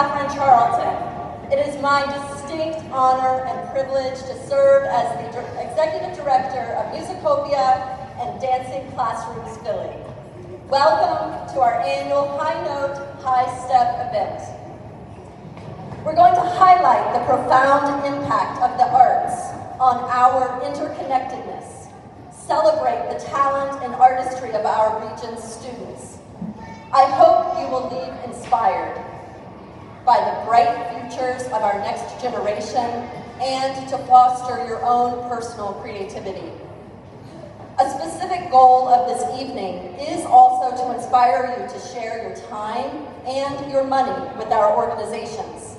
Catherine Charlton. It is my distinct honor and privilege to serve as the Executive Director of Musicopia and Dancing Classrooms Philly. Welcome to our annual High Note, High Step event. We're going to highlight the profound impact of the arts on our interconnectedness, celebrate the talent and artistry of our region's students. I hope you will leave inspired by the bright futures of our next generation and to foster your own personal creativity. A specific goal of this evening is also to inspire you to share your time and your money with our organizations.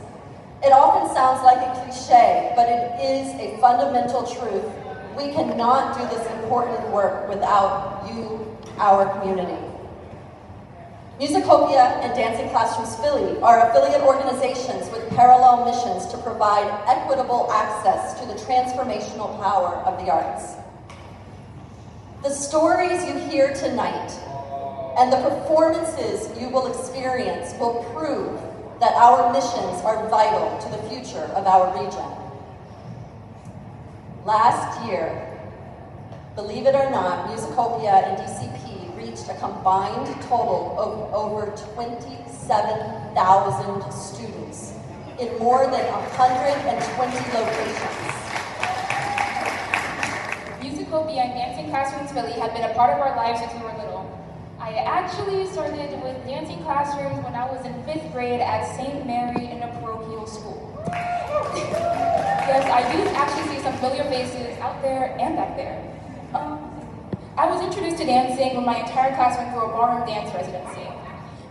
It often sounds like a cliche, but it is a fundamental truth. We cannot do this important work without you, our community. Musicopia and Dancing Classrooms Philly are affiliate organizations with parallel missions to provide equitable access to the transformational power of the arts. The stories you hear tonight and the performances you will experience will prove that our missions are vital to the future of our region. Last year, believe it or not, Musicopia and DCP reached a combined total of over 27,000 students in more than 120 locations. Musicopia and Dancing Classrooms Philly have been a part of our lives since we were little. I actually started with dancing classrooms when I was in 5th grade at St. Mary in a parochial school. Yes, I do actually see some familiar faces out there and back there. I was introduced to dancing when my entire class went through a ballroom dance residency.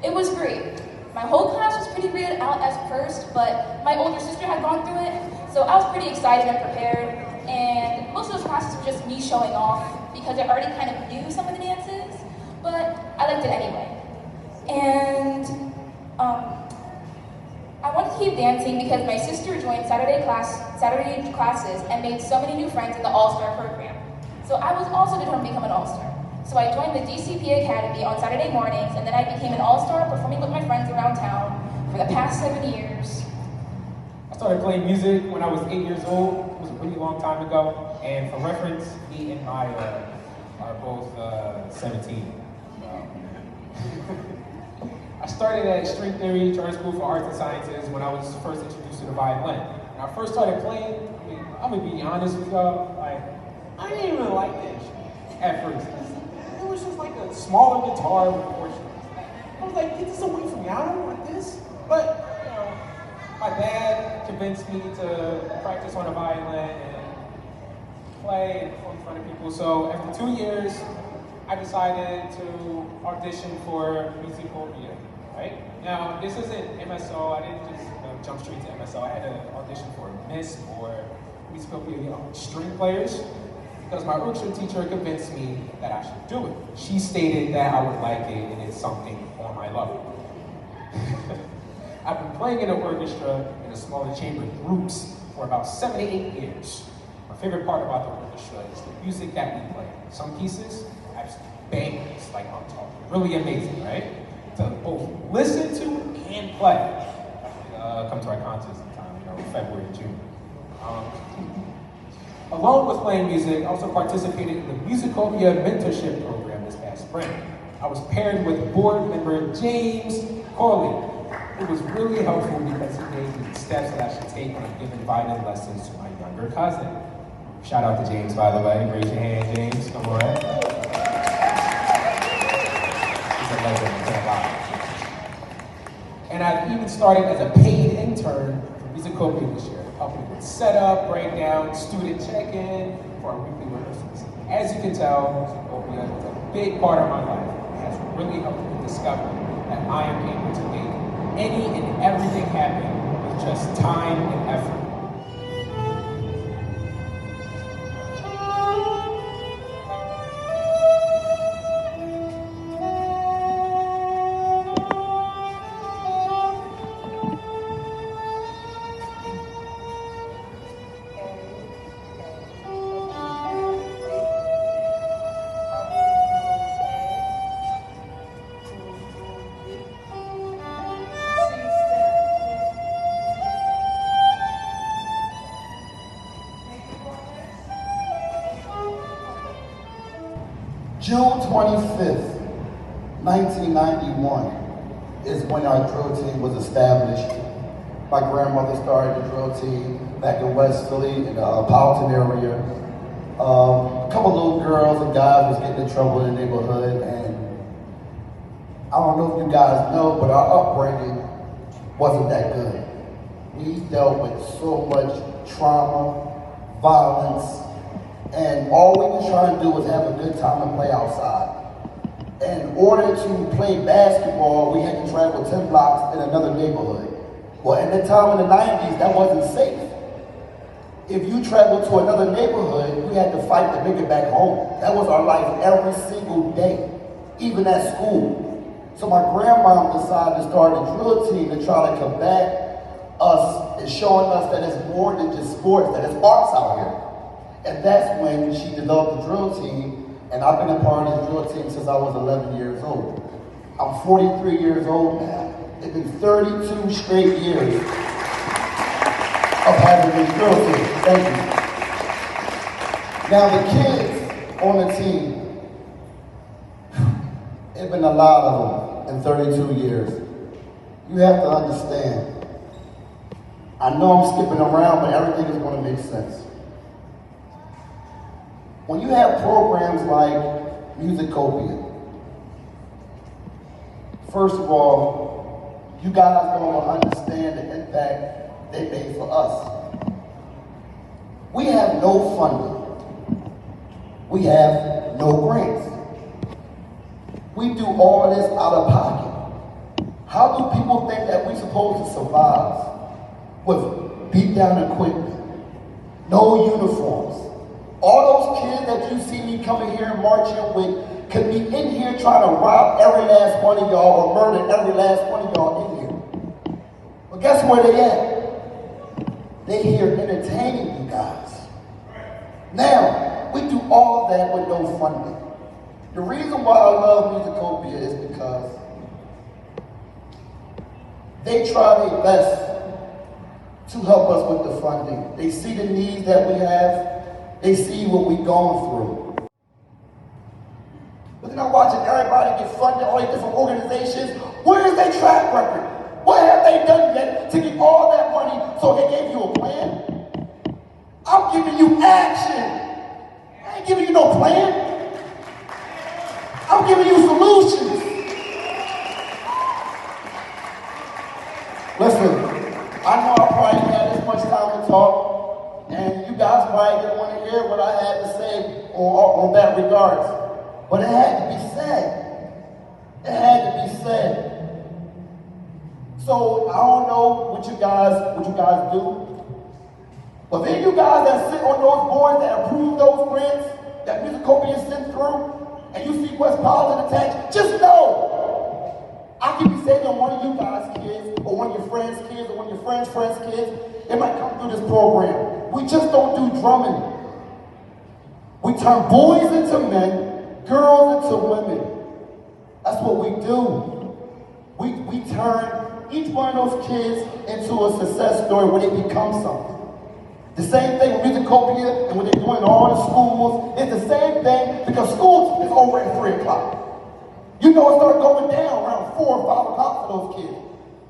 It was great. My whole class was pretty weirded out at first, but my older sister had gone through it, so I was pretty excited and prepared, and most of those classes were just me showing off because I already kind of knew some of the dances, but I liked it anyway. And I wanted to keep dancing because my sister joined Saturday classes and made so many new friends in the All-Star program. So I was also determined to become an All-Star. So I joined the DCP Academy on Saturday mornings, and then I became an All-Star performing with my friends around town for the past 7 years. I started playing music when I was 8 years old. It was a pretty long time ago. And for reference, me and Maya are both 17. I started at String Theory Charter School for Arts and Sciences when I was first introduced to the violin. When I first started playing, I'm gonna be honest with y'all, I didn't even like that shit at first. It was just like a smaller guitar with 4 strings. I was like, get this away from me, I don't want this. But, you know, my dad convinced me to practice on a violin and play and perform in front of people. So after 2 years, I decided to audition for Musicopia, right? Now, this isn't MSO, I didn't just jump straight to MSO. I had to audition for Miss or Musicopia string players because my orchestra teacher convinced me that I should do it. She stated that I would like it and it's something on my level. I've been playing in an orchestra in a smaller chamber groups for about 7 to 8 years. My favorite part about the orchestra is the music that we play. Some pieces have bangers, like I'm talking, really amazing, right? To both listen to and play. Come to our concerts sometime, February, June. Along with playing music, I also participated in the Musicopia mentorship program this past spring. I was paired with board member James Corley. It was really helpful because he gave me the steps that I should take when giving violin lessons to my younger cousin. Shout out to James, by the way. Raise your hand, James. Come on. He's a legend. And I've even started as a paid intern for Musicopia this year, helping with setup, breakdown, student check-in for our weekly rehearsals. As you can tell, Musicopia is a big part of my life. It has really helped me discover that I am able to make any and everything happen with just time and effort. June 25th, 1991 is when our drill team was established. My grandmother started the drill team back in West Philly in the Powelton area. A couple little girls and guys was getting in trouble in the neighborhood, and I don't know if you guys know, but our upbringing wasn't that good. We dealt with so much trauma, violence, and all we were trying to do was have a good time and play outside. In order to play basketball, we had to travel 10 blocks in another neighborhood. Well, at the time in the 90s, that wasn't safe. If you traveled to another neighborhood, we had to fight to make it back home. That was our life every single day, even at school. So my grandma decided to start a drill team to try to combat us and showing us that it's more than just sports, that it's arts out here. And that's when she developed the drill team, and I've been a part of this drill team since I was 11 years old. I'm 43 years old now. It's been 32 straight years of having this drill team. Thank you. Now the kids on the team, it's been a lot of them in 32 years. You have to understand. I know I'm skipping around, but everything is going to make sense. When you have programs like Musicopia, first of all, you guys don't understand the impact they made for us. We have no funding. We have no grants. We do all this out of pocket. How do people think that we're supposed to survive with beat down equipment, no uniforms? All those kids that you see me coming here and marching with could be in here trying to rob every last one of y'all or murder every last one of y'all in here. But guess where they at? They here entertaining you guys. Now, we do all that with no funding. The reason why I love Musicopia is because they try their best to help us with the funding. They see the needs that we have. They see what we're going through. But then I'm watching everybody get funded, all these different organizations. Where is their track record? What have they done yet to get all that money so they gave you a plan? I'm giving you action. I ain't giving you no plan. I'm giving you solutions. Listen, I know I probably didn't have this much time to talk. And you guys probably didn't want to hear what I had to say on that regards. But it had to be said. It had to be said. So I don't know what you guys do. But then you guys that sit on those boards that approve those grants that Musicopia sent through, and you see what's positive attached, just know I could be saving one of you guys' kids, or one of your friends' kids, or one of your friends' kids. It might come through this program. We just don't do drumming. We turn boys into men, girls into women. That's what we do. We turn each one of those kids into a success story where they become something. The same thing with Musicopia and what they're doing in all the schools. It's the same thing because school is over at 3 o'clock. You know it started going down around 4 or 5 o'clock for those kids.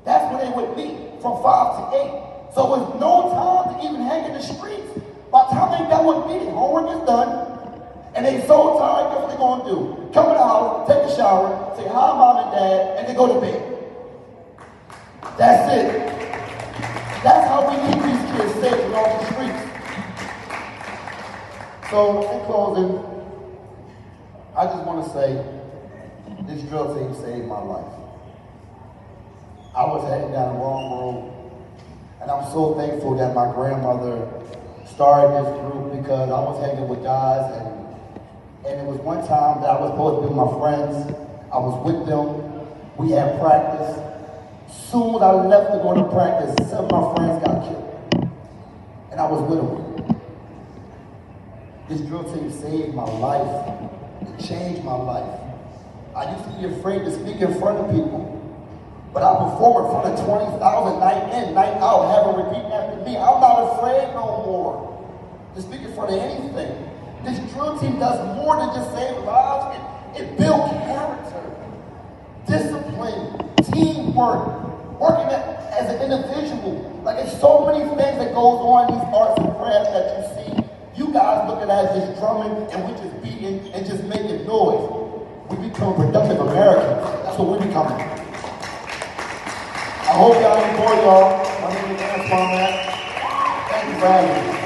That's when they would meet, from 5 to 8. So it's no time to even hang in the streets. By the time they got with me, their homework is done, and they so tired, guess what they're gonna do? Come in the house, take a shower, say hi mom and dad, and then go to bed. That's it. That's how we keep these kids safe off the streets. So in closing, I just want to say this drill team saved my life. I was heading down the wrong road. And I'm so thankful that my grandmother started this group because I was hanging with guys and it was one time that I was supposed to be with my friends. I was with them. We had practice. Soon as I left to go to practice, some of my friends got killed. And I was with them. This drill team saved my life. It changed my life. I used to be afraid to speak in front of people. But I perform in front of 20,000 night in, night out, have them repeat after me. I'm not afraid no more to speak in front of anything. This drum team does more than just save lives. It builds character, discipline, teamwork, working as an individual. Like, there's so many things that goes on in these arts and crafts that you see. You guys looking at just drumming and we just beating and just making noise. We become productive Americans. That's what we're becoming. I hope y'all enjoy, y'all. My name is Antoine Matt. Thank you for having me.